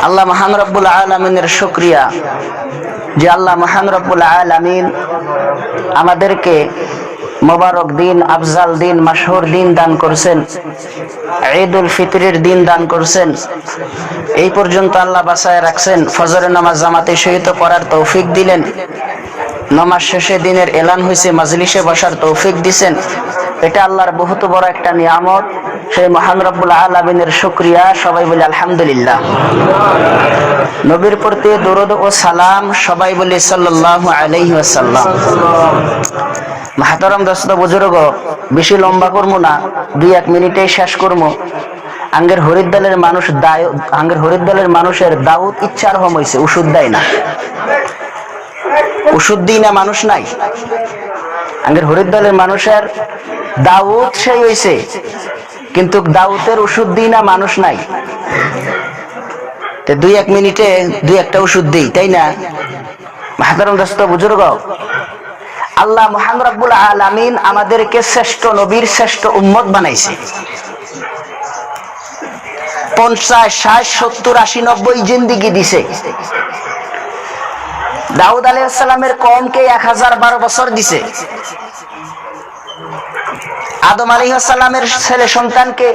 আল্লাহ মহান রব্বুল আলামিনের শুকরিয়া যে আল্লাহ মহান রব্বুল আলামিন আমাদেরকে মোবারক দিন, আফজাল দিন, মাশহুর দিন দান করছেন, ঈদুল ফিতরের দিন দান করছেন। এই পর্যন্ত আল্লাহ বাঁচায় রাখছেন। ফজরের নামাজ জামাতে সহিত পড়ার তৌফিক দিলেন। নামাজ শেষে দিনের এলান হয়েছে, মাজলিসে বসার তৌফিক দিছেন। এটা আল্লাহর বহুত বড় একটা নিয়ামত। সেই মহান রব্বুল আলামিনের শুকরিয়া। সবাই বলি আলহামদুলিল্লাহ। নবীর প্রতি দরুদ ও সালাম। সবাই বলি সাল্লাল্লাহু আলাইহি ওয়াসাল্লাম। মাহতারাম দোস্ত বুজুর্গ, বেশি লম্বা করবো না, 2-1 মিনিটেই শেষ করবো। আঙ্গের হরিদ্দলের মানুষের দাউদ ইচ্ছার হম হয়েছে, ওষুধ দেয় না। ওষুধ দিই না মানুষ নাই। আঙ্গের হরিদ্দলের মানুষের দাউদ সেই হয়েছে, কিন্তু দাউদের ওষুধ দিই না মানুষ নাই। 2-1 মিনিটে 2-1টা ওষুধ দিই, তাই না? মাহতারাম দোস্ত বুজুর্গ, আল্লাহ মহান রব্বুল আলামিন আমাদেরকে শ্রেষ্ঠ নবীর শ্রেষ্ঠ উম্মত বানাইছে। 50, 60, 70, 80, 90 জিন্দিগি দিছে। দাউদ আলাইহিস সালামের কওমকে 1012 বছর দিছে। আদম আলাইহিস সালামের ছেলে সন্তানকে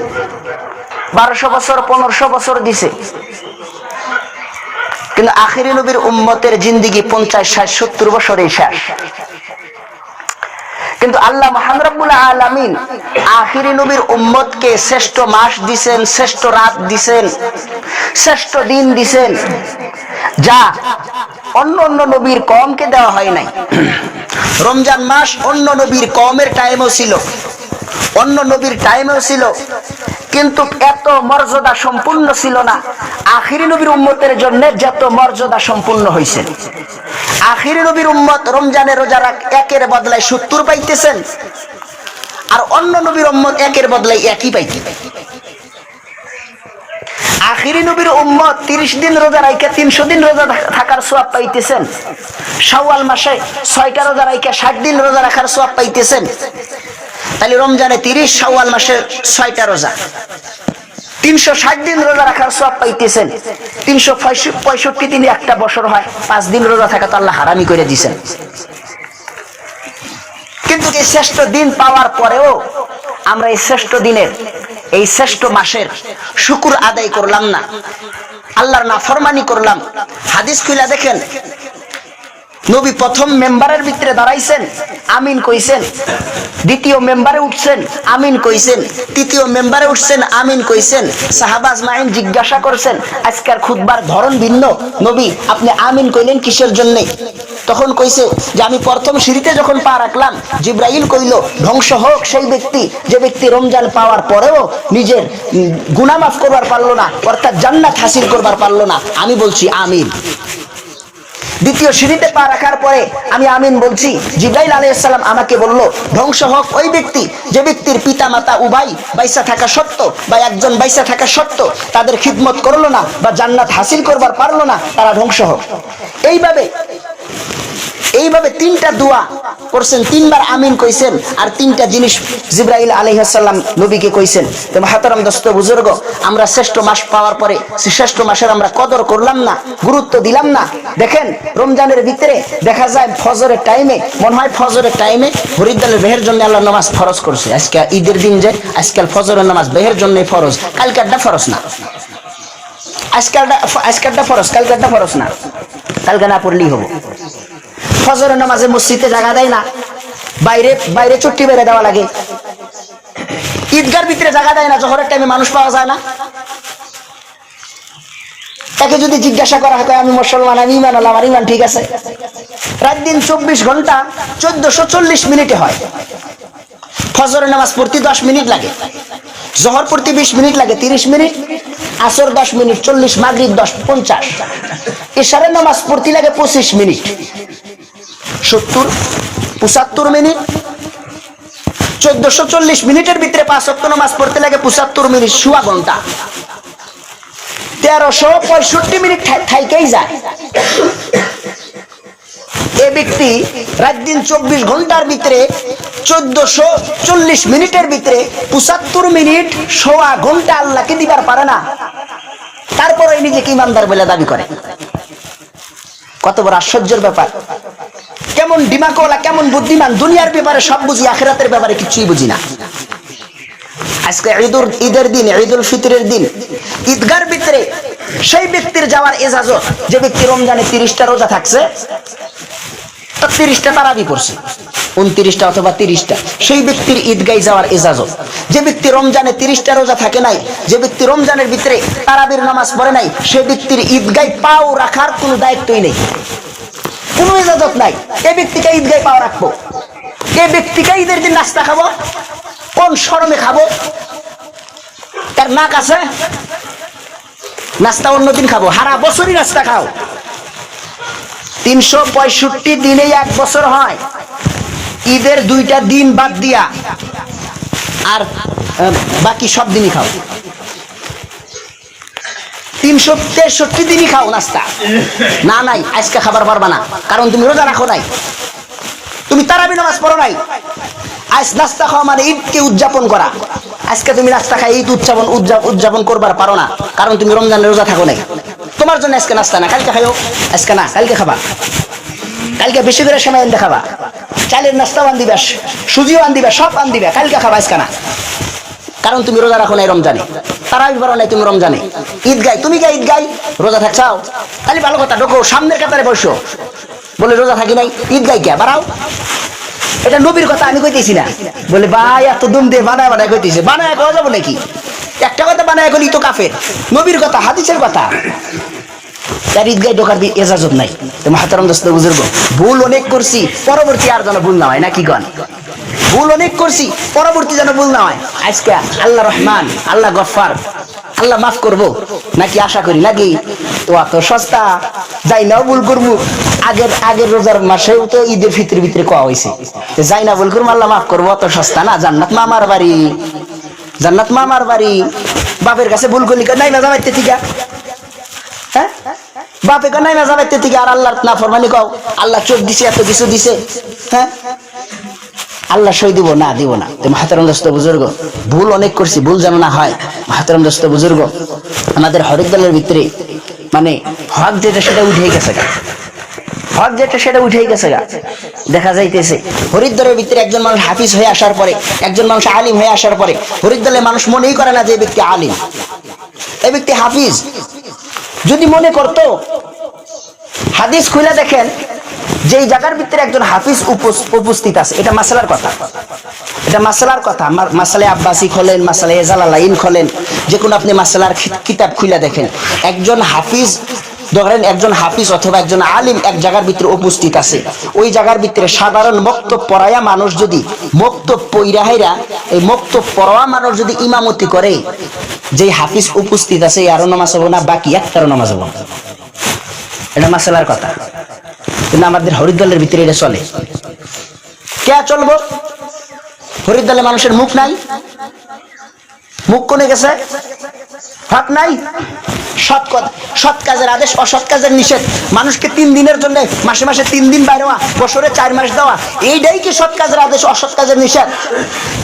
1200 বছর, 1500 বছর দিছে। কিন্তু আখিরি নবীর উম্মতের জিন্দিগি 50, 60, 70 বছরেই শেষ। কিন্তু আল্লাহ মহান রব্বুল আলামিন আখিরি নবীর উম্মতকে শ্রেষ্ঠ মাস দিছেন, শ্রেষ্ঠ রাত দিছেন, শ্রেষ্ঠ দিন দিছেন, যা অন্য অন্য নবীর কওমকে দেওয়া হয় নাই। রমজান মাস অন্য নবীর কওমের টাইমও ছিল, অন্য নবীর টাইমেও ছিল, কিন্তু এত মর্যাদা সম্পূর্ণ ছিল না আখিরি নবীর উম্মতের জন্য যত মর্যাদা সম্পূর্ণ হয়েছে। আখিরি নবীর উম্মত রমজানের রোজা একের বদলায় 70 পাইতেছেন, আর অন্য নবীর উম্মত একের বদলায় একই পাইতে। আখিরি নবীর উম্মত 30 দিন রোজা রাইখা 300 দিন রোজা থাকার সওয়াব পাইতেছেন। শাওয়াল মাসে 6টা রোজা রাইখা 60 দিন রোজা রাখার সওয়াব পাইতেছেন। তাহলে রমজানে 30, শাওয়াল মাসে 6টা রোজা, 360 দিন রোজা রাখার সওয়াব পাইতেছেন। 365 দিনে একটা বছর হয়, 5 দিন রোজা থাকা তো আল্লাহ হারামি করে দিয়েছেন। কিন্তু এই শ্রেষ্ঠ দিন পাওয়ার পরেও আমরা এই শ্রেষ্ঠ দিনের, এই শ্রেষ্ঠ মাসের শুকর আদায় করলাম না, আল্লাহর নাফরমানি করলাম। হাদিস খুলে দেখেন, নবী প্রথম মেম্বারের ভিতরে দাঁড়াইছেন, আমিন কইছেন। দ্বিতীয় মেম্বারে উঠছেন, আমিন কইছেন। তৃতীয় মেম্বারে উঠছেন, আমিন কইছেন। সাহাবা আজমাইন জিজ্ঞাসা করছেন, আজকের খুতবার ধরন ভিন্ন, নবী আপনি আমিন কইলেন কিসের জন্য? তখন কইছে যে আমি প্রথম সিঁড়িতে যখন পা রাখলাম, জিব্রাইল কইল ধ্বংস হোক সেই ব্যক্তি যে ব্যক্তি রমজান পাওয়ার পরেও নিজের গুনাহ মাফ করবার পারলো না, অর্থাৎ জান্নাত হাসিল করবার পারলো না। আমি বলছি আমিন। দ্বিতীয় সিঁড়িতে পা রাখার পরে আমি আমিন বলছি, জিব্রাইল আলাইহিস সালাম আমাকে বলল ধ্বংস হোক ওই ব্যক্তি যে ব্যক্তির পিতা মাতা উভয় বাইসা থাকা সত্ত্বেও বা একজন বাইসা থাকা সত্ত্বেও তাদের খিদমত করলো না বা জান্নাত হাসিল করবার পারলো না, তারা ধ্বংস হোক। এইভাবে 3টা দোয়া করছেন, 3বার আমিন কইছেন, আর 3টা জিনিস জিব্রাইল আলাইহিস সালাম নবীকে কইছেন। তো মাহতারাম দোস্ত বুজুর্গ, আমরা শ্রেষ্ঠ মাস পাওয়ার পরে শ্রেষ্ঠ মাসের আমরা কদর করলাম না, গুরুত্ব দিলাম না। দেখেন রমজানের ভিতরে দেখা যায় ফজরের টাইমে, মনে হয় ফজরের টাইমে হরিদ্দালের বেহের জন্য আল্লাহ নামাজ ফরজ করছে। আজকে ঈদের দিন যে আজকাল ফজরের নামাজ বেহের জন্যই ফরজ, কালকারটা ফরজ না। আজকালটা ফরজ, কালকারটা ফরজ না। কালকে না পড়লেই হবো। ফজরের নামাজে মসজিদে জায়গা দেয় না, বাইরে চুট্টি বেড়ে দেওয়া লাগে। ঈদগার ভিতরে জায়গা দেয় না, জোহরের টাইমে মানুষ পাওয়া যায় না। তাকে যদি জিজ্ঞাসা করা হয় আমি মুসলমান, আমি ইমান আনলাম, আমার ইমান ঠিক আছে। রাত দিন 24 ঘন্টা 1440 মিনিটে হয়। ফজরের নামাজ পড়তে 10 মিনিট লাগে, জোহর পড়তে 20 মিনিট লাগে, 30 মিনিট, আসর 10 মিনিট 40, মাগরিব 10 50, ইশারের নামাজ পড়তে লাগে 25 মিনিট, 70 75 মিনিট। 1440 মিনিটের ভিতরে 5 ওয়াক্ত নামাজ পড়তে লাগে 75 মিনিট, সোয়া ঘন্টা। 1365 মিনিট থাইকেই যায়। এ ব্যক্তি রাত দিন 24 ঘন্টার ভিতরে 1440 মিনিটের ভিতরে 75 মিনিট সোয়া ঘন্টা আল্লাহকে দিবার পারে না। তারপরে নিজেকে ইমানদার বলে দাবি করে। কত বড় আশ্চর্যের ব্যাপার! কেমন ডিমাকওয়ালা, কেমন বুদ্ধিমান! দুনিয়ার ব্যাপারে সব বুঝি, আখিরাতের ব্যাপারে কিছুই বুঝি না। আজকে ঈদের দিন, ঈদুল ফিতরের দিন, ঈদগার ভিতরে সেই ব্যক্তির যাওয়ার ইজাজত, যে ব্যক্তি রমজানে 30টা রোজা থাকছে, 30টা তারাবি পড়ছে, 29টা অথবা 30টা, সেই ব্যক্তির ঈদগায় যাওয়ার ইজাজত। যে ব্যক্তি রমজানে 30টা রোজা থাকে নাই, যে ব্যক্তি রমজানের ভিতরে তারাবির নামাজ পড়ে নাই, সেই ব্যক্তির ঈদগায় পাও রাখার কোনো দায়িত্বই নেই, কোনো ইজাজত নাই। এই ব্যক্তিকে ঈদগায় পাও রাখবো, এই ব্যক্তিকে ঈদের দিন নাস্তা খাবো, কোন শরমে খাবো? তার নাক আছে? নাস্তা অন্যদিন খাবো, সারা বছরই নাস্তা খাও। 365 দিনেই 1 বছর হয়, ঈদের 2টা দিন বাদ দিয়া আর বাকি সব দিনই খাও। 363 দিনই খাও নাস্তা। না নাই, আজকে খাবার পারবা না, কারণ তুমি রোজা রাখো নাই, তুমি তারাবি নামাজ পড়ো নাই। আজ নাস্তা খাওয়া মানে ঈদকে উদযাপন করা। আজকে তুমি নাস্তা খাই ঈদ উদযাপন করবার পারো না, কারণ তুমি রমজানের রোজা থাকো নাই। তোমার জন্য আজকে নাস্তা না, কালকে খাইও। আজকে না, কালকে খাবা, কালকে বেশি করে সময় এনে খাবা। চালের নাস্তাও আন দিবা, সুজিও আন দিবা, সব আন দিবা, কালকে খাবা, আজকে না, কারণ তুমি রোজা রাখো নাই রমজানে, তারাবি পড়ো নাই তুমি রমজানে। ঈদগায় তুমি গে ঈদগায় রোজা থাকছাও, খালি ভালো কথা, ঢোকো সামনের কাতারে বসো, বলে রোজা থাকি নাই, ঈদগায় কে বাড়াও। এটা নবীর কথা আমি কইতেছি না। বলে ভাই এত দুম দিয়ে বানায় বানায় কইতেছে, বানায় কওয়া যাবো নাকি? একটা কথা বানায় কইলি তো কাফের। নবীর কথা, হাদিসের কথা। তার ঈদগায় ঢোকার ইজাজত নাই। মুহতারাম দোস্ত বুজুর্গ, ভুল অনেক করছি, পরবর্তী আর যেন ভুল না হয়, নাকি গণ? ভুল অনেক করছি, পরবর্তী যেন ভুল না হয়। আজকে আল্লাহ রহমান, আল্লাহ গফফার, আল্লাহ মাফ করবো নাকি আশা করি, নাকি? তো এত সস্তা যাই না ভুল করবো। আগের রোজার মাসেও তো ঈদের ফিতরের ভিতরে কোয়া হয়েছে, যাই না ভুল করবো, আল্লাহ মাফ করবো, অত সস্তা না। জান্নাত মামার বাড়ি, জান্নাত মামার বাড়ি। বাপের কাছে ভুল করলি নাই না যাবাইতে ঠিক, হ্যাঁ? বাপে কে নাই না যাবাইতে ঠিক, আর আল্লাহ না ফরমানি কও, আল্লাহ চোখ দিছে, এত কিছু দিছে, হ্যাঁ? আল্লাহ সই দিব না, দিব না। তো মুহতারাম দোস্ত বুজুর্গ, ভুল অনেক করছি, ভুল যেন না হয়। মুহতারাম দোস্ত বুজুর্গ, আমাদের হরিদ্বারের ভিতরে মানে হক যেটা সেটা উঠে গেছে গা, হক যেটা সেটা উঠেই গেছে গা। দেখা যাইতেছে হরিদ্বারের ভিতরে একজন মানুষ হাফিজ হয়ে আসার পরে, একজন মানুষ আলিম হয়ে আসার পরে, হরিদ্বারের মানুষ মনেই করে না যে এই ব্যক্তি আলিম, এই ব্যক্তি হাফিজ। যদি মনে করতো, হাদিস খুলে দেখেন, যেই জায়গার ভিতরে একজন হাফিজ উপস্থিত আছে, এটা মাসালার কথা, এটা মাসালার কথা। মাসালে আব্বাসি খোলেন, মাসালে জালালাইন খোলেন, যে কোনো আপনি মাসালার কিতাব খুলে দেখেন, একজন হাফিজ, ধরেন একজন হাফিজ অথবা একজন আলিম এক জায়গার ভিতরে উপস্থিত আছে, ওই জায়গার ভিতরে সাধারণ মক্তব পড়ায়া মানুষ যদি মক্তব পইরা হাইরা, এই মক্তব পড়ায়া মানুষ যদি ইমামতি করে, যে হাফিজ উপস্থিত আছে আরো নামাজ হবো না, বাকি একটারও নামাজ হবো না। এটা মাসালার কথা। কিন্তু আমাদের হরিদ্বারের ভিতরে এটা চলে। কে চলবো? হরিদ্বারের মানুষের মুখ নাই, মুখ কোনে গেছে, হক নাই। সৎ কাজের আদেশ, অসৎ কাজের নিষেধ। মানুষকে 3 দিনের জন্য মাসে মাসে 3 দিন বাইরে হওয়া, বছরে 4 মাস দেওয়া, এইটাই কি সৎ কাজের আদেশ, অসৎ কাজের নিষেধ?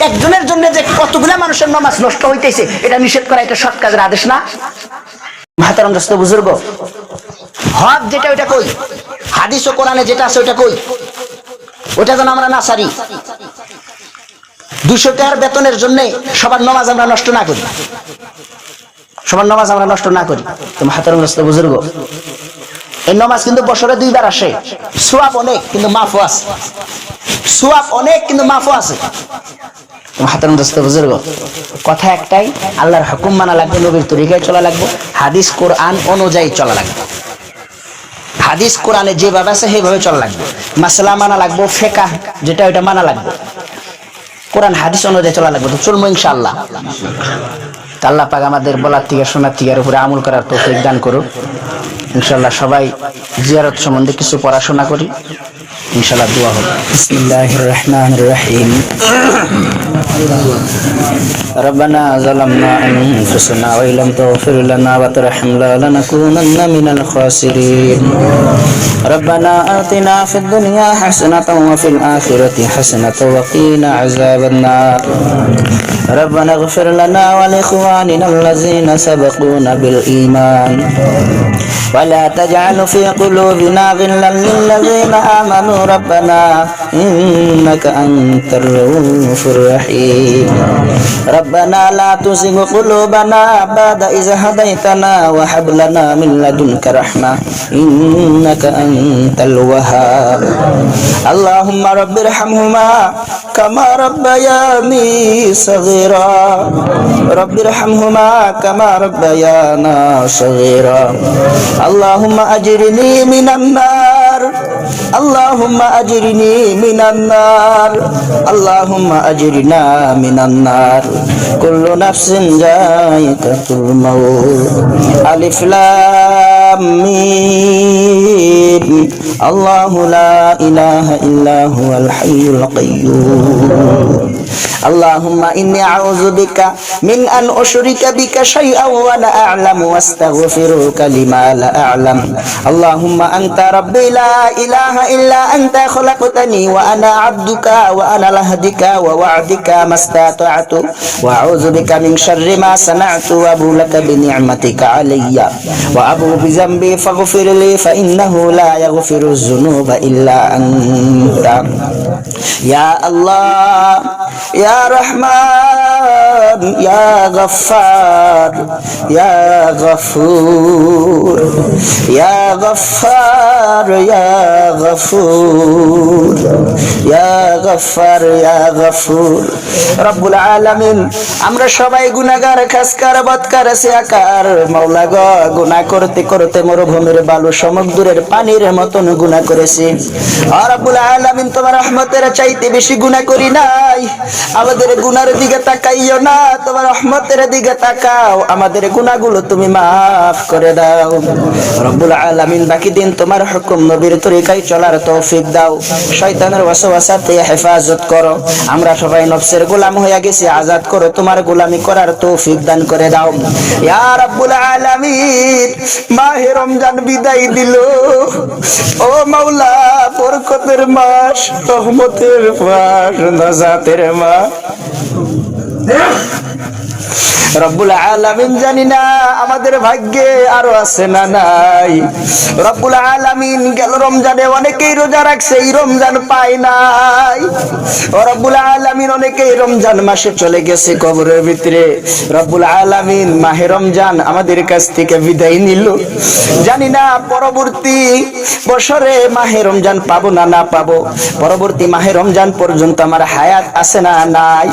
একজনের জন্য যে কতগুলা মানুষের নামাজ নষ্ট হইতেছে, এটা নিষেধ করা, এটা সৎ কাজের আদেশ না? মুহতারাম দোস্ত বুজুর্গ, হক যেটা ওইটা কই, হাদিস ও কোরআনে যেটা আছে ওইটা কই, ওটা যেন আমরা না সারি। 200 টাকার বেতনের জন্য সবার নামাজ আমরা নষ্ট না করি, সবার নামাজ আমরা নষ্ট না করি। তো মুহতারাম দোস্ত বুজুর্গ, এই নামাজ কিন্তু বছরে 2 বার আসে, সওয়াব অনেক কিন্তু মাফও আছে, সওয়াব অনেক কিন্তু মাফও আছে। মুহতারাম দোস্ত বুজুর্গ, কথা একটাই, আল্লাহর হুকুম মানা লাগবে, নবীর তরিকায় চলা লাগবে, হাদিস কোরআন অনুযায়ী চলা লাগবে। হাদিস কোরআনে যেভাবে আছে সেইভাবে চলা লাগবে, মাসলা মানা লাগবে, ফিকহ যেটা ওইটা মানা লাগবে, কোরআন হাদিস অনুযায়ী চলা লাগবে। তো চলবো ইনশাআল্লাহ। আল্লাহ পাক আমাদের বলার থেকে শোনার থেকে উপরে আমল করার তৌফিক দান করুন ইনশাআল্লাহ। সবাই জিয়ারত সম্বন্ধে কিছু পড়াশোনা করি। ইনশাআল্লাহ দোয়া হবে। বিসমিল্লাহির রহমানির রহিম। ربنا ظلمنا أنفسنا وإن لم تغفر لنا وترحمنا لنكونن من الخاسرين. ربنا آتنا في الدنيا حسنة وفي الآخرة حسنة وقنا عذاب النار. ربنا اغفر لنا ولإخواننا الذين سبقونا بالإيمان ولا تجعل في قلوبنا غلا للذين آمنوا ربنا إنك أنت الرؤوف الرحيم. ربنا لا تزغ قلوبنا بعد إذ هديتنا وهب لنا من لدنك رحمة إنك أنت الوهاب. اللهم رب ارحمهما كما ربياني صغيرا. رب ارحمهما كما ربيانا صغيرا. اللهم أجرني من النار. اللهم أجرني من النار. اللهم أجرنا من النار. كل نفس ذائقة الموت. ألف لام ميم. الله لا إله إلا هو الحي القيوم. اللهم إني أعوذ بك من أن أشرك بك شيئا وأنا أعلم واستغفرك لما لا أعلم. اللهم أنت ربي لا إله إلا أنت خلقتني وأنا عبدك وأنا لهدك ووعدك ما استطعت وأعوذ بك من شر ما صنعت وأبو لك بنعمتك علي وأبو بذنبي فاغفر لي فإنه لا يغفر الذنوب إلا أنت. يا الله يا رحمن يا غفار يا غفور يا غفار يا غفور يا غفار يا غفور. রব্বুল আলামিন আমরা সবাই গুনাহগার, খাসকার, বদকার, সিয়াকার। মাওলা গো, গুনাহ করতে করতে মরুভূমির বালু সমুদ্রের পানির মতন গুনাহ করেছি। রব্বুল আলামিন তোমার রহমতের চাইতে বেশি গুনাহ করি নাই। আমাদের গুনার দিকে তাকাইও না, তোমার রহমতের দিকে তাকাও। আমাদের গুনাহগুলো তুমি মাফ করে দাও রব্বুল আলামিন। বাকি দিন তোমার হুকুম নবীর তরিকায় চলার তৌফিক দাও। শয়তানের ওয়াসওয়াসা থেকে হেফাজত করো। আমরা সবাই নফসের গোলাম হয়ে গেছি, আজাদ করো। তোমার গোলামি করার তৌফিক দান করে দাও ইয়া রাব্বুল আলামিন। মাহে রমজান বিদায় দিল। ও মাওলা, বরকতের মাস, রহমতের মাস, নাজাতের মাস। রব্বুল আলামিন জানি না আমাদের ভাগ্যে আরো আছে না নাই। রব্বুল আলামিন গেল রমজানে অনেকেই রোজা রাখছে, এই রমজান পায় নাই। ও রব্বুল আলামিন অনেকেই রমজান মাসে চলে গেছে কবরের ভিতরে। রব্বুল আলামিন মাহে রমজান আমাদের কাছ থেকে বিদায় নিল। জানি না পরবর্তী বছরে মাহে রমজান পাবো না না পাবো। পরবর্তী মাহে রমজান পর্যন্ত আমার হায়াত আছে না নাই।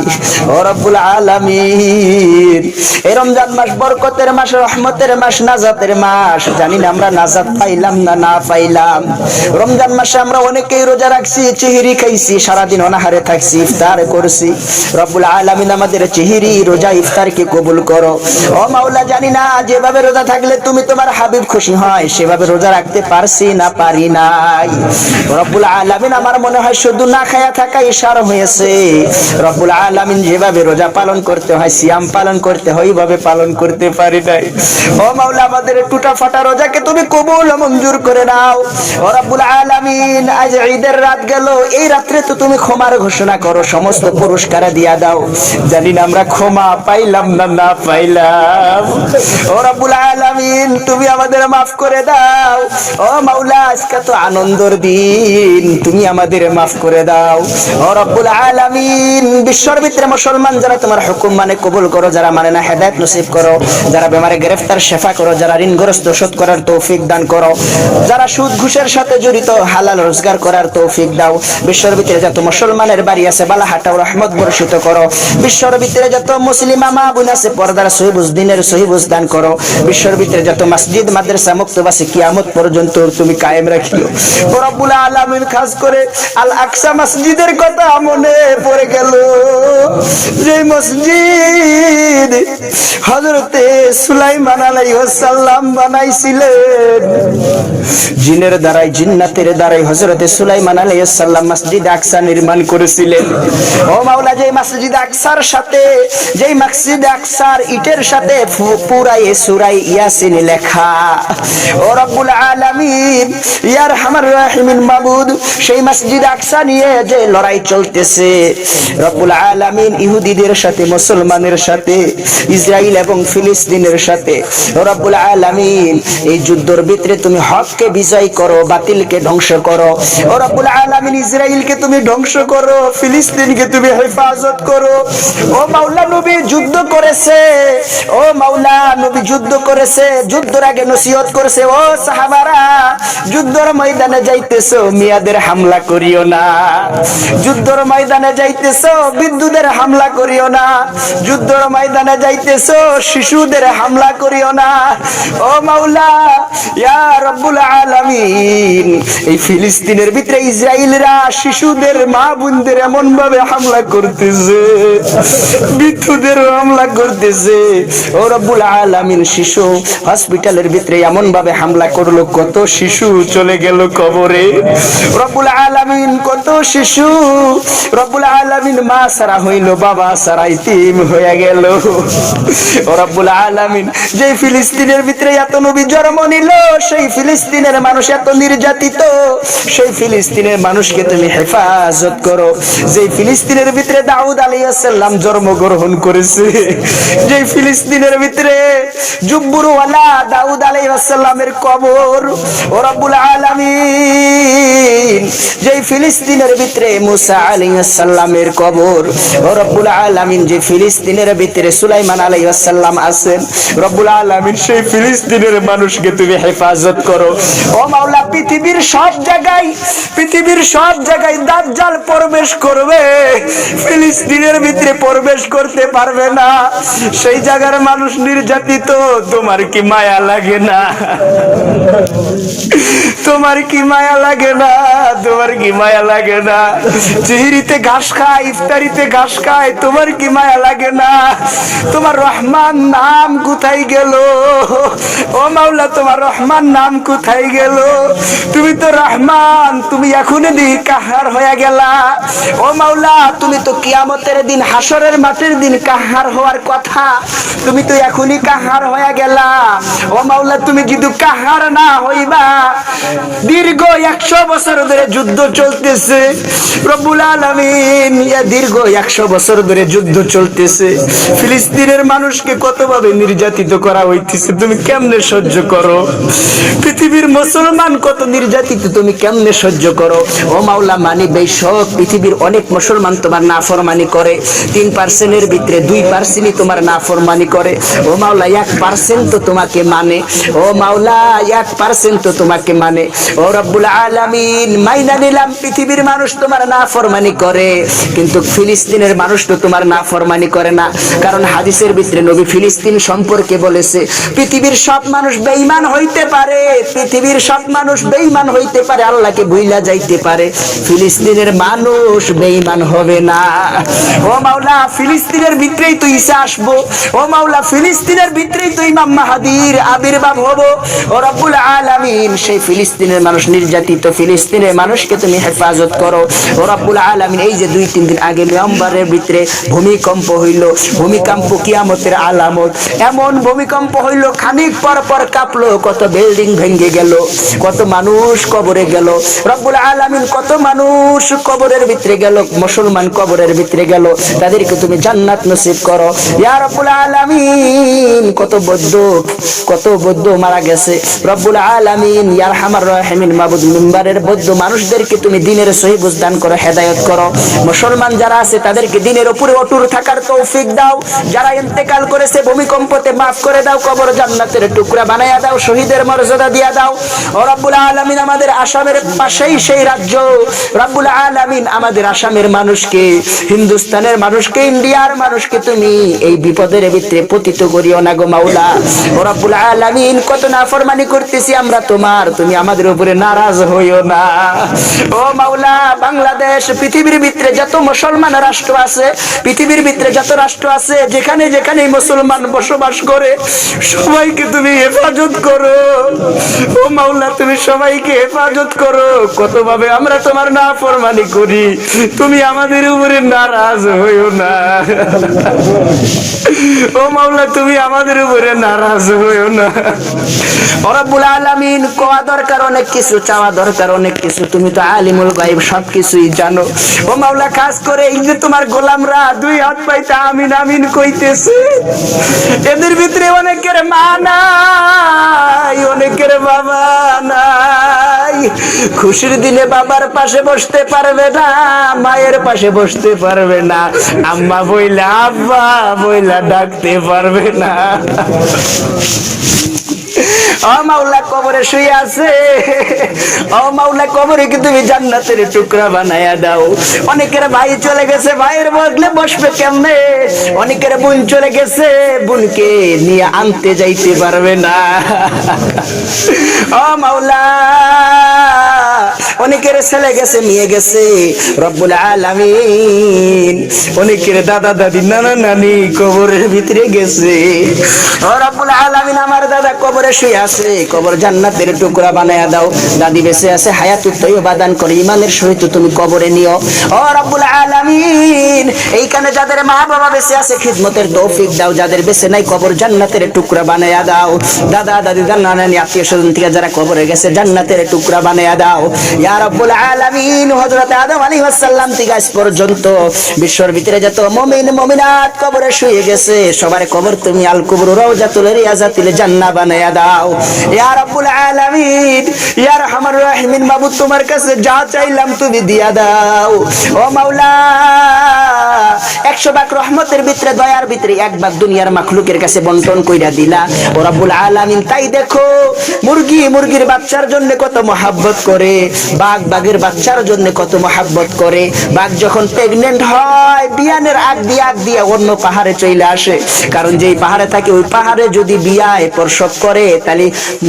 ও রব্বুল আলামিন, এই রমজান মাস বরকতের মাস, রহমতের মাস, নাজাতের মাস। জানি না আমরা নাজাত পাইলাম না না পাইলাম। রমজান মাসে আমরা অনেকেই রোজা রাখছি, চিহিরি খাইছি, সারাদিন অনাহারে থাকছি, ইফতার করছি। রব্বুল আলামিন আমাদের চিহিরি, রোজা, ইফতারকে কবুল করো। ও মাওলা, জানি না যেভাবে রোজা থাকলে তুমি তোমার হাবিব খুশি হয় সেভাবে রোজা রাখতে পারছি না পারি নাই। রব্বুল আলামিন আমার মনে হয় শুধু না খায়া থাকা ইশারা হয়েছে। রব্বুল আলামিন যেভাবে রোজা পালন করতে হয়, সিয়াম পালন করতে হয়, ওইভাবে পালন করতে পারি নাই। ও মাওলা, আমাদের টুটা ফাটা রোজাকে তুমি কবুল মঞ্জুর করে নাও। ও রব্বুল আলামিন, আজ ঈদের রাত গেল, এই রাত্রে তো তুমি ক্ষমার ঘোষণা করো, সমস্ত পুরস্কার দিয়া দাও। জানি না আমরা ক্ষমা পাইলাম না না পাইলাম। ও রব্বুল আলামিন, তুমি আমাদের মাফ করে দাও। ও মাওলা, আজকে তো আনন্দের দিন, তুমি আমাদের মাফ করে দাও। ও রব্বুল আলামিন, বিশ্বর ভিতরে মুসলমান যারা তোমার হুকুম মানে কবুল করো, যারা মানে না হেদায়েত নসিব করো, যারা বেমারে গ্রেফতার শেফা করো, যারা ঋণগ্রস্ত শোধ করার তৌফিক দান করো, যারা সুদ ঘুষের সাথে জড়িত হালাল রোজগার করার তৌফিক দাও। বিশ্বর ভিতরে যত মুসলমানের বাড়ি আছে বালা হাটাও রহমত বর্ষিত করো। বিশ্বর ভিতরে যত মুসলিমা মা বোন আছে পর্দার সহিবুজ দিনের সহিবুজ দান করো। বিশ্বর ভিতরে যত মসজিদ মাদ্রাসা মুক্তব আছে কিয়ামত পর্যন্ত তুমি কায়েম রাখিও। ও রব্বুল আলামিন, খাস করে আল আকসা মসজিদের কথা মনে পড়ে গেল। যে মসজিদ হযরতে সুলাইমান আলাইহিস সালাম বানাইছিলেন। জিনের দ্বারাই জিন্নাতের দ্বারাই হযরতে সুলাইমান আলাইহিস সালাম মসজিদ আকসা নির্মাণ করেছিলেন। ও মাওলা, যে মসজিদ আকসার সাথে, যেই মসজিদ আকসার ইটের সাথে পুরা সূরা ইয়াসিন লেখা, ও রব্বুল আলামিন ইয়া আরহামার রাহিমিন মাবুদ, সেই মসজিদ আকসা নিয়ে যে লড়াই চলতেছে রব্বুল আলামিন, ইহুদিদের সাথে, মুসলমানের সাথে, ইসরাইল এবং ফিলিস্তিনের সাথে, ও রব্বুল আলামিন এই যুদ্ধের ভিতরে তুমি হককে বিজয় করো, বাতিলকে ধ্বংস করো। ও রব্বুল আলামিন ইসরাইলকে তুমি ধ্বংস করো, ফিলিস্তিনকে তুমি হেফাজত করো। ও মাওলা, নবী যুদ্ধ করেছে, ও মাওলা নবী যুদ্ধ করেছে, যুদ্ধের আগে নসিহত করেছে, ও সাহাবারা যুদ্ধের ময়দানে যাইতেছো মিয়াদের হামলা করিও না, যুদ্ধের ময়দানে যাইতেছো বিদ্যুদের হামলা করিও না, যুদ্ধের ময়দানে যাইতেছো শিশুদের হামলা করিও না। ও মাওলা ইয়া রব্বুল আলামিন, এই ফিলিস্তিনের ভিতরে ইসরাইলরা শিশুদের, মা বোনদের এমন ভাবে হামলা করতেছে, বিদ্যুদের হামলা করতেছে। ও রব্বুল আলামিন, শিশু হসপিটালের ভিতরে এমন ভাবে হামলা করলো, কত শিশু চলে গেল কবরে। রব্বুল আলামিন কত শিশু রব্বুল আলামিন মা সারা হইল, বাবা সারা ইতিম হয়ে গেল। ও রব্বুল আলামিন, যে ফিলিস্তিনের ভিতরে এত নবী জন্ম নিল, সেই ফিলিস্তিনের মানুষ এত নির্যাতিত, সেই ফিলিস্তিনের মানুষকে তুমি হেফাজত করো। যে ফিলিস্তিনের ভিতরে দাউদ আলাইহিস সালাম জন্মগ্রহণ করেছে, যে ফিলিস্তিনের ভিতরে জুব্বুরওয়ালা দাউদ আলাইহিস সালামের কবর, ও রব্বুল আলামিন যে ফিলিস্তিনের ভিতরে মুসা আলাইহিস সালামের কবর, ও রব্বুল আলামিন যে ফিলিস্তিনের ভিতরে সুলাইমান আলাইহিস সালাম আছেন, রব্বুল আলামিন সেই ফিলিস্তিনের মানুষকে তুমি হেফাজত করো। ও মাওলা, পৃথিবীর সব জায়গায় দাজ্জাল প্রবেশ করবে, ফিলিস্তিনের ভিতরে প্রবেশ করতে পারবে না। সেই জায়গার মানুষ নির্যাতিত, তোমার কি মায়া লাগে না? তোমার কি মায়া লাগে না? তোমার কি মায়া লাগে না? জিহিরিতে ঘাস খায়, ইফতারিতে ঘাস খায়, তোমার কি মায়া লাগে না? তোমার রহমান নাম কোথায় গেল? ও মাওলা, তোমার রহমান নাম কোথায় গেল? তুমি তো রহমান, তুমি এখনই দিন কাহার হয়ে গেলা। ও মাওলা, তুমি তো কিয়ামতের দিন, হাসরের মাঠের দিন কাহার হওয়ার কথা, তুমি তো এখনই কাহার হয়ে গেলা। ও মাওলা, তুমি যদি কাহার না হইবা, দীর্ঘ 100 বছর ধরে যুদ্ধ চলতেছে রব্বুল আলামিন, দীর্ঘ 100 বছর ধরে যুদ্ধ চলতেছে, ফিলিস্তিনের মানুষকে কতভাবে নির্যাতিত করা হইতেছে, তুমি কেমনে সহ্য করো? পৃথিবীর মুসলমান কত নির্যাতিত, তুমি কেমনে সহ্য করো? ও মাওলা, মানি বেশক পৃথিবীর অনেক মুসলমান তোমার নাফরমানি করে, 3% ভিতরে 2% তোমার নাফরমানি করে। ও মাওলা, 1% তো তোমাকে মানে। ও মাওলা, 1% তো তোমাকে মানে। ও রব্বুল আলামিন, মাইনা নিলাম পৃথিবীর মানুষ তোমার নাফরমানি করে, কিন্তু ফিলিস্তিনের মানুষ তো তোমার নাফরমানি করে না। কারণ হাদিসের ভিতরে নবী ফিলিস্তিন সম্পর্কে বলেছে, পৃথিবীর সব মানুষ বেঈমান হইতে পারে, পৃথিবীর সব মানুষ বেঈমান হইতে পারে, আল্লাহকে ভুইলা যাইতে পারে, ফিলিস্তিনের মানুষ বেঈমান হবে না। ও মাওলা, ফিলিস্তিনের ভিতরেই তো ঈসা আসবো। ও মাওলা, ফিলিস্তিনের ভিতরেই তো ইমাম মাহদীর আবির্ভাব হবো। ও রব্বুল আলামিন, সেই ফিলিস্তিনের মানুষ নির্যাতিত, ফিলিস্তিনের মানুষকে তুমি হেফাজত করো। ও রব্বুল আলামিন, এই যে 2-3 দিন আগে মিয়ানমারের ভিতরে ভূমিকম্প হইল, ভূমিকম্প কিয়ামতের আলামত। এমন ভূমিকম্প হইল, খানিক পর পর কাঁপলো, কত বিল্ডিং ভেঙে গেল, কত মানুষ কবরে গেল। রব্বুল আলামিন, কত মানুষ কবরের ভিতরে গেল, মুসলমান কবরের ভিতরে গেল, তাদেরকে তুমি জান্নাত নসিব করো ইয়া রব্বুল আলামিন। কত বৌদ্ধ মারা গেছে, রব্বুল আলামিন ইয়া আরহামার রাহিমিন মাবুদ, মিম্বারের বৌদ্ধ মানুষদেরকে তুমি দ্বীনের সহি বুঝ দান করো, হেদায়েত করো। মুসলমান যারা আছে তাদেরকে দ্বীনের উপরে অটুট থাকার তৌফিক দাও। যারা ইন্তেকাল করেছে ভূমিকম্পতে মাফ করে দাও, কবর জান্নাতের টুকরা বানায়া দাও, শহীদের মর্যাদা দিয়া দাও। ও রব্বুল আলামিন, আমাদের আসামের পাশেই সেই রাজ্য, রব্বুল আলামিন আমাদের আসামের মানুষকে, হিন্দুস্তানের মানুষকে, ইন্ডিয়ার মানুষকে তুমি এই বিপদের ভিতরে পতিত করিও না গো মাওলা। ও রব্বুল আলামিন, কত নাফরমানি করতেছি আমরা তোমার, তুমি আমাদের উপরে নারাজ হইও না। ও মাওলা, বাংলাদেশ, পৃথিবীর ভিতরে যত মুসলমান রাষ্ট্র আছে, পৃথিবীর ভিতরে যত রাষ্ট্র আছে, যেখানে যেখানে যেখানে মুসলমান বসবাস করে সবাইকে তুমি হেফাজত করো। ও মাওলা তুমি সবাইকে হেফাজত করো। কতভাবে আমরা তোমার নাফরমানি করি, তুমি আমাদের উপরে নারাজ হইও না। ও মাওলা তুমি আমাদের উপরে নারাজ হইও না। রব্বুল আলামিন, কোয়া দরকার অনেক কিছু, চাওয়া দরকার অনেক কিছু, তুমি তো আলিমুল গায়ব, সবকিছুই জানো। ও মাওলা খাস করে এই যে তোমার গোলামরা দুই হাত পাইতে আমিন আমিন কইতেছে, এদের ভিতরে অনেকের মা নাই, অনেকের বাবা নাই। খুশির দিনে বাবার পাশে বসতে পারবে না, মায়ের পাশে বসতে পারবে না, আম্মা বইলা আব্বা বইলা ডাকতে পারবে না। ও মাওলা কবরে শুয়ে আছে, ও মাওলা কবরে কি তুমি জান্নাতের টুকরা বানায়া দাও। অনেকের ভাই চলে গেছে, ভাইয়ের বদলে বসবে কেমনে। অনেকের বোন চলে গেছে, বোনকে নিয়ে আনতে যাইতে পারবে না। ও মাওলা অনেকের ছেলে গেছে, নিয়ে গেছে। রব্বুল আলামিন অনেকের দাদা দাদি নানা নানি কবরের ভিতরে গেছে। ও রব্বুল আলামিন আমার দাদা কবরে শুয়ে আছে, কবর জান্নাতের টুকরা বানায়া দাও। দাদি বেঁচে আছে, হায়াতুত তাইয়্যিবা দান করে ঈমানের সহিত তুমি কবরে নিও। ও রব্বুল আলামিন এইখানে যাদের মা বাবা বেঁচে আছে খিদমতের তৌফিক দাও, যাদের বেঁচে নাই কবর জান্নাতের টুকরা বানায়া দাও। দাদা দাদি নানা নানি আত্মীয় স্বজন থেকে যারা কবরে গেছে জান্নাতের টুকরা বানায়া দাও ইয়া রব্বুল আলামিন। হযরত আদম আলাইহিস সালাম থেকে আজ পর্যন্ত বিশ্বর ভিতরে যত মুমিন মুমিনাত কবরে শুয়ে গেছে সবার কবর তুমি আল কুবর রাউজাতুল রিয়াজাতিল জান্নাহ বানায়া দাও ইয়া রব্বুল আলামিন। ইয়া আরহামার রাহিমিন মাবুদ তোমার কাছে যা চাইলাম তুমি দিয়া দাও। ও মাওলা 100 ভাগ রহমতের ভিতরে দয়ার ভিতরে 1 ভাগ দুনিয়ার মাখলুকের কাছে বন্টন কইরা দিলা ও রব্বুল আলামিন। তাই দেখো মুরগি মুরগির বাচ্চার জন্য কত মহব্বত করে, বাঘ বাঘের বাচ্চার জন্য কত মহব্বত করে। বাঘ যখন প্রেগনেন্ট হয় বিয়ানের আগ দিয়ে অন্য পাহাড়ে চলে আসে, কারণ যেই পাহাড়ে থাকে ওই পাহাড়ে যদি বিয়ায় প্রসব করে তাহলে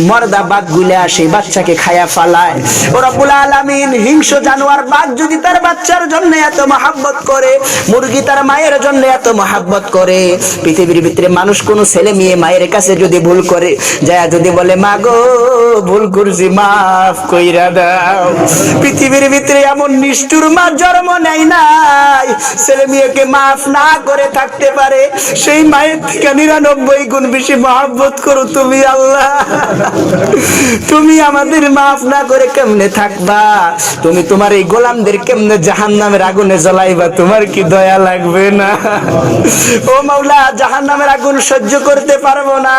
মর্দা বাঘ গুলা সেই বাচ্চাকে খায়া ফালায়। ও রব্বুল আলামিন হিংস্র জানোয়ার বাঘ যদি তার বাচ্চার জন্য এত মহব্বত করে, মুরগি তার মায়ের জন্য এত মহব্বত করে, পৃথিবীর ভিতরে মানুষ কোন ছেলে মেয়ে মায়ের কাছে যদি ভুল করে যায় যদি বলে মা গো ভুল করছি মাফ কইরা দাও, পৃথিবীর ভিতরে এমন নিষ্ঠুর মা জন্ম নেয় নাই ছেলে মেয়েকে মাফ না করে থাকতে পারে। সেই মায়ের থেকে 99 গুণ বেশি মহব্বত করো তুমি আল্লাহ। তুমি আমাদের মাফ না করে কেমনে থাকবা? তুমি তোমার এই গোলামদের কেমনে জাহান্নামের আগুনে জ্বলাইবা? তোমার কি দয়া লাগবে না? ও মাওলা জাহান্নামের আগুন সহ্য করতে পারবো না,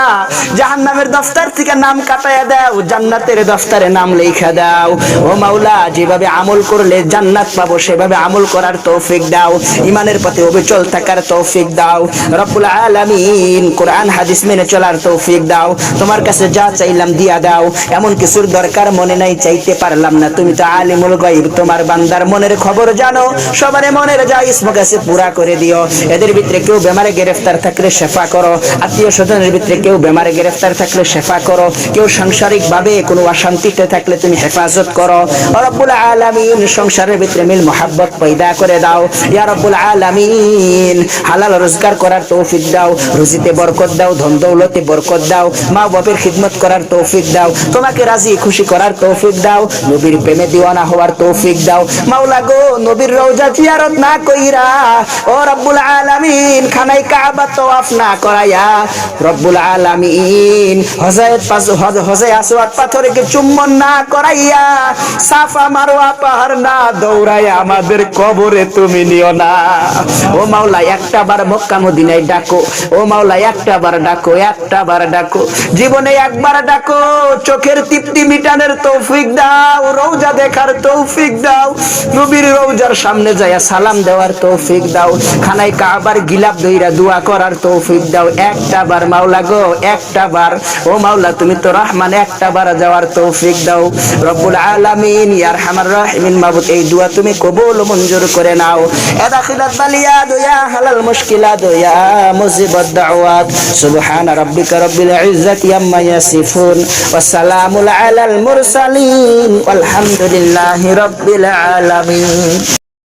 জাহান্নামের দফতর থেকে নাম কাটায়া দাও, জান্নাতের দফতরে নাম লেখা দাও। ও মাওলা যেভাবে আমল করলে জান্নাত পাবো সেভাবে আমল করার তৌফিক দাও, ঈমানের পথে অবিচল থাকার তৌফিক দাও রব্বুল আলামিন। কোরআন হাদিস মেনে চলার তৌফিক দাও। তোমার কাছে যা চাইলাম দিয়া দাও, এমন কিছুর দরকার মনে নাই চাইতে পারলাম না, তুমি তো আলিমুল গায়ব, তোমার বান্দার মনের খবর জানো, সবার মনের যা ইসমো কাছে পুরা করে দিও। এদের ভিতরে কেউ বেমারে গ্রেফতার থাকলে শেফা করো, আত্মীয় স্বজনের ভিতরে কেউ বেমারে গ্রেফতার থাকলে শেফা করো, কেউ সাংসারিক ভাবে কোনো অশান্তিতে থাকলে তুমি হেফাজত করো রব্বুল আলামিন। সংসারের ভিতরে মিল মোহাব্বত পয়দা করে দাও ইয়া রব্বুল আলামিন। হালাল রোজগার করার তৌফিক দাও, রুজিতে বরকত দাও, ধন দৌলতে বরকত দাও, মা বাবার খিদমত করার তৌফিক দাও, তোমাকে রাজি খুশি করার তৌফিক দাও, নবীর প্রেমে দিওয়ানা হওয়ার তৌফিক দাও মাওলা গো। নবীর রওজা জিয়ারত না কইরা ও রব্বুল আলামিন খানায় কাবা তওয়াফ না করায়া রব্বুল আলামিন হজে আসওয়াদ পাথরকে চুম্বন না করাইয়া সাফা মারওয়া পাহাড় না দৌড়াইয়া আমাদের কবরে তুমি নিও না। ও মাওলা একটা বার মক্কা মদিনায় ডাকো, ও মাওলা একটা বার ডাকো, একটা বার ডাকো, জীবনে একবার ডাকো, চোখের তৃপ্তি মিটানোর তৌফিক দাও, রওজা দেখার তৌফিক দাও, নবীর রওজার সামনে যায়া সালাম দেওয়ার তৌফিক দাও, খানায় কাবার গিলাপ ধইরা দোয়া করার তৌফিক দাও। একটা বার মাওলা গো, একটা বার, ও মাওলা তুমি তো রহমান, একটা বার যাওয়ার তৌফিক দাও রব্বুল আলামিন। ইয়া আরহামার রাহিমিন মাবুদ এই দোয়া তুমি কবুল মঞ্জুর করে নাও। এদাখিলাত বালিয়াত ইয়া হালাল মুশকিলাত ইয়া মুজিবাদ দাওয়াত। সুবহান রাব্বিকা রাব্বিল ইজ্জাতি আম্মা ইয়াসিফুন ওয়া সালামুন আলাল মুরসালিন ওয়ালহামদুলিল্লাহি রাব্বিল আলামিন।